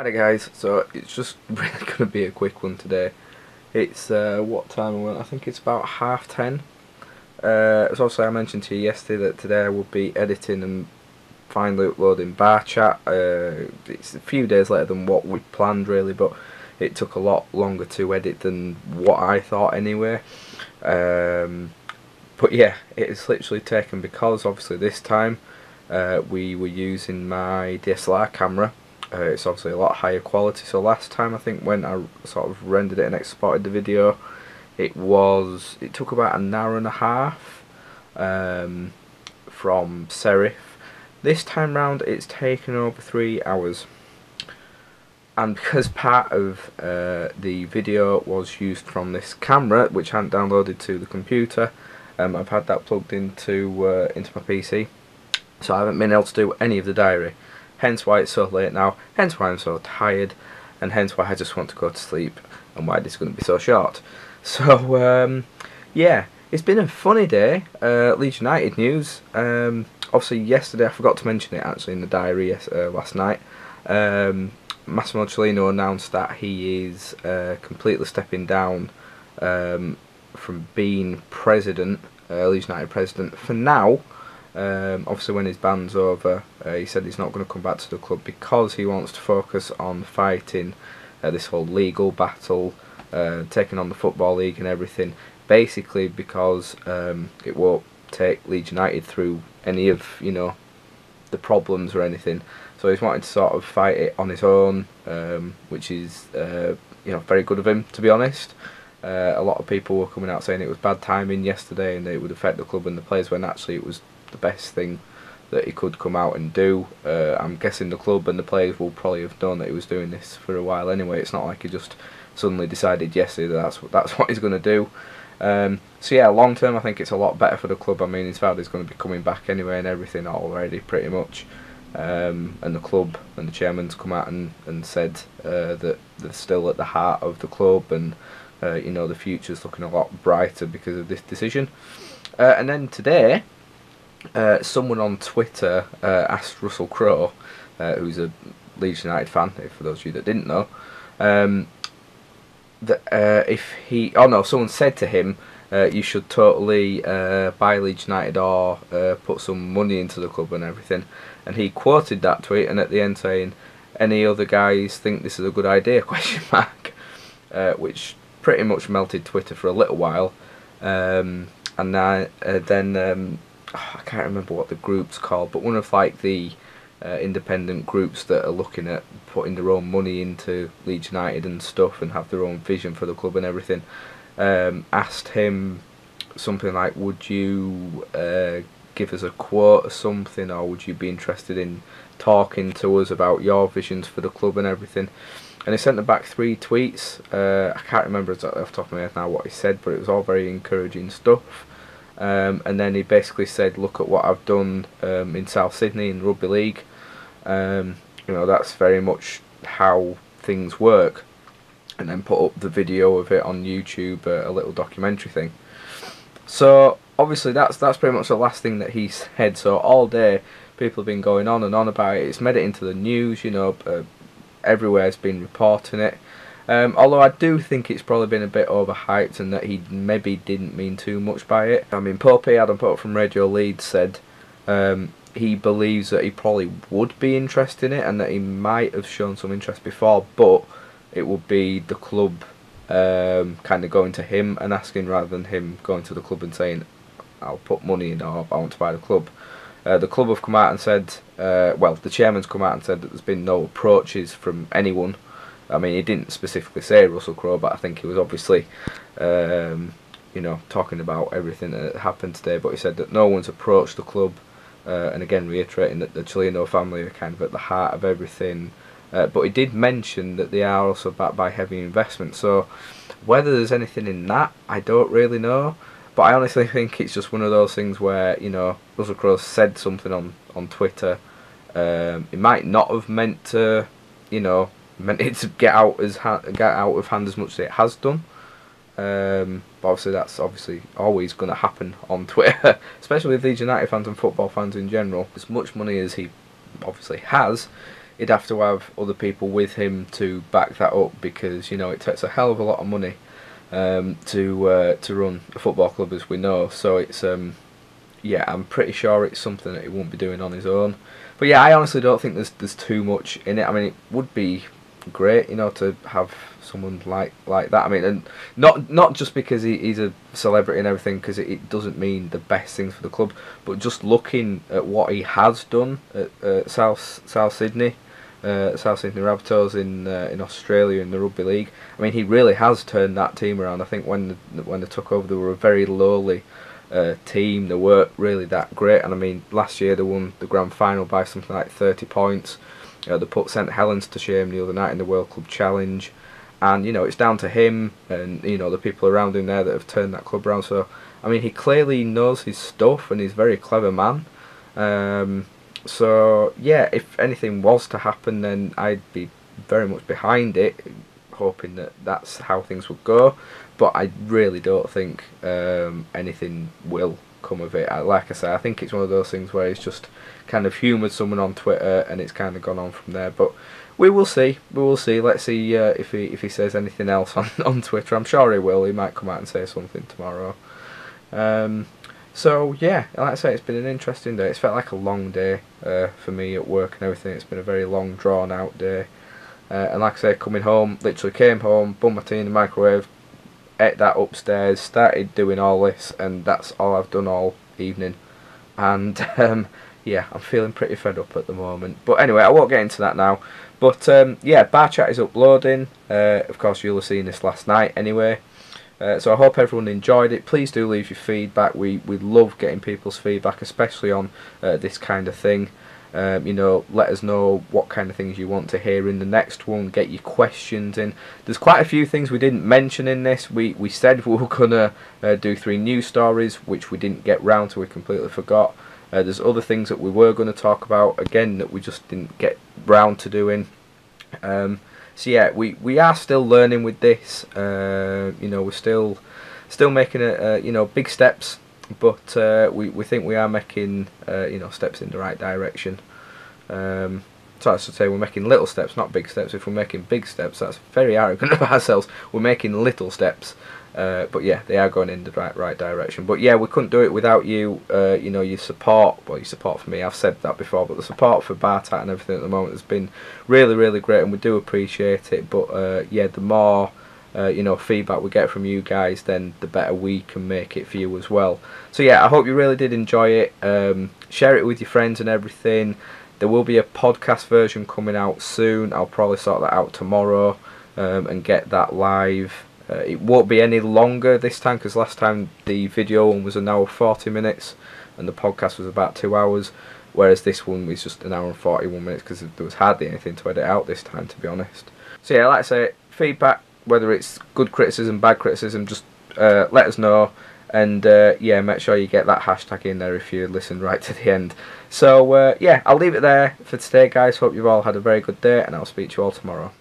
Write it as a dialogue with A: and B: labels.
A: Hi guys, so it's just really going to be a quick one today. It's what time I went? I think it's about 10:30. As also I mentioned to you yesterday that today I would be editing and finally uploading bar chat. It's a few days later than what we planned really, but it took a lot longer to edit than what I thought anyway. But yeah, it's literally taken because obviously this time we were using my DSLR camera. It's obviously a lot higher quality. So last time I think when I sort of rendered it and exported the video, it took about an hour and a half from Serif. This time round it's taken over 3 hours, and because part of the video was used from this camera which I hadn't downloaded to the computer, I've had that plugged into my PC, so I haven't been able to do any of the diary. Hence why it's so late now, hence why I'm so tired, and hence why I just want to go to sleep, and why this is going to be so short. So yeah, it's been a funny day. Leeds United news. Obviously yesterday I forgot to mention it actually in the diary last night. Massimo Cellino announced that he is completely stepping down from being president, Leeds United president for now. Obviously when his ban's over, he said he's not going to come back to the club because he wants to focus on fighting this whole legal battle, taking on the Football League and everything, basically because it won't take Leeds United through any of, you know, the problems or anything. So he's wanting to sort of fight it on his own, which is you know, very good of him, to be honest. A lot of people were coming out saying it was bad timing yesterday and that it would affect the club and the players, when actually it was the best thing that he could come out and do. I'm guessing the club and the players will probably have known that he was doing this for a while anyway. It's not like he just suddenly decided yesterday that that's what he's going to do. So yeah, long term I think it's a lot better for the club. I mean, his father's going to be coming back anyway and everything already pretty much. And the club and the chairman's come out and said that they're still at the heart of the club, and you know, the future's looking a lot brighter because of this decision. And then today, someone on Twitter asked Russell Crowe, who's a Leeds United fan, for those of you that didn't know, that someone said to him, you should totally buy Leeds United or put some money into the club and everything. And he quoted that tweet, and at the end saying, "Any other guys think this is a good idea?" question mark, which pretty much melted Twitter for a little while. And then I can't remember what the group's called, but one of like the independent groups that are looking at putting their own money into Leeds United and stuff and have their own vision for the club and everything, asked him something like, would you give us a quote or something, or would you be interested in talking to us about your visions for the club and everything? And he sent them back 3 tweets. I can't remember exactly off the top of my head now what he said, but it was all very encouraging stuff. And then he basically said, look at what I've done in South Sydney in Rugby League. You know, that's very much how things work. And then put up the video of it on YouTube, a little documentary thing. So obviously that's pretty much the last thing that he said. So all day people have been going on and on about it. It's made it into the news, you know, everywhere's been reporting it. Although I do think it's probably been a bit overhyped and that he maybe didn't mean too much by it. I mean, Adam Pope from Radio Leeds said he believes that he probably would be interested in it and that he might have shown some interest before, but it would be the club kind of going to him and asking, rather than him going to the club and saying, I'll put money in or I want to buy the club. The club have come out and said, well, the chairman's come out and said that there's been no approaches from anyone. I mean, he didn't specifically say Russell Crowe, but I think he was obviously, you know, talking about everything that happened today. But he said that no one's approached the club, and again reiterating that the Cellino family are kind of at the heart of everything. But he did mention that they are also backed by heavy investment. So whether there's anything in that, I don't really know. But I honestly think it's just one of those things where, you know, Russell Crowe said something on Twitter. It might not have meant to, you know, meant it to get out of hand as much as it has done. But obviously that's always going to happen on Twitter, especially with Leeds United fans and football fans in general. As much money as he obviously has, he'd have to have other people with him to back that up, because you know it takes a hell of a lot of money to run a football club, as we know. So it's yeah, I'm pretty sure it's something that he won't be doing on his own. But yeah, I honestly don't think there's too much in it. I mean, it would be great, you know, to have someone like that. I mean, and not just because he's a celebrity and everything, because it doesn't mean the best things for the club, but just looking at what he has done at South Sydney. South Sydney Rabbitohs in Australia in the rugby league. I mean, he really has turned that team around. I think when they took over, they were a very lowly team. They weren't really that great, and I mean, last year they won the grand final by something like 30 points. They put St Helens to shame the other night in the World Club Challenge, and you know it's down to him and you know the people around him there that have turned that club around. So I mean, he clearly knows his stuff and he's a very clever man. So yeah, if anything was to happen, then I'd be very much behind it, hoping that that's how things would go. But I really don't think anything will come of it. Like I say, I think it's one of those things where he's just kind of humoured someone on Twitter and it's kind of gone on from there. But we will see. We will see. Let's see if he says anything else on Twitter. I'm sure he will. He might come out and say something tomorrow. So yeah, like I say, it's been an interesting day. It's felt like a long day for me at work and everything. It's been a very long, drawn out day. And like I say, coming home, literally came home, bun my tea in the microwave, ate that upstairs, started doing all this, and that's all I've done all evening. And yeah, I'm feeling pretty fed up at the moment. But anyway, I won't get into that now. But yeah, Bar Chat is uploading. Of course, you'll have seen this last night anyway. So I hope everyone enjoyed it. Please do leave your feedback. We love getting people's feedback, especially on this kind of thing. You know, let us know what kind of things you want to hear in the next one. Get your questions in. There's quite a few things we didn't mention in this. We said we were gonna do 3 news stories, which we didn't get round to. We completely forgot. There's other things that we were going to talk about again that we just didn't get round to doing. So yeah, we are still learning with this. You know, we're still making you know, big steps, but we think we are making you know, steps in the right direction. So I should say we're making little steps, not big steps. If we're making big steps, that's very arrogant of ourselves. We're making little steps, but yeah, they are going in the right direction. But yeah, we couldn't do it without you. You know, your support. Well, your support for me, I've said that before, but the support for Bartat and everything at the moment has been really great, and we do appreciate it. But yeah, the more you know, feedback we get from you guys, then the better we can make it for you as well. So yeah, I hope you really did enjoy it. Share it with your friends and everything. There will be a podcast version coming out soon. I'll probably sort that out tomorrow and get that live. It won't be any longer this time, because last time the video one was an hour 40 minutes and the podcast was about 2 hours, whereas this one was just an hour and 41 minutes because there was hardly anything to edit out this time, to be honest. So yeah, like I say, feedback, whether it's good criticism, bad criticism, just let us know. And yeah, make sure you get that hashtag in there if you listen right to the end. So yeah, I'll leave it there for today, guys. Hope you've all had a very good day, and I'll speak to you all tomorrow.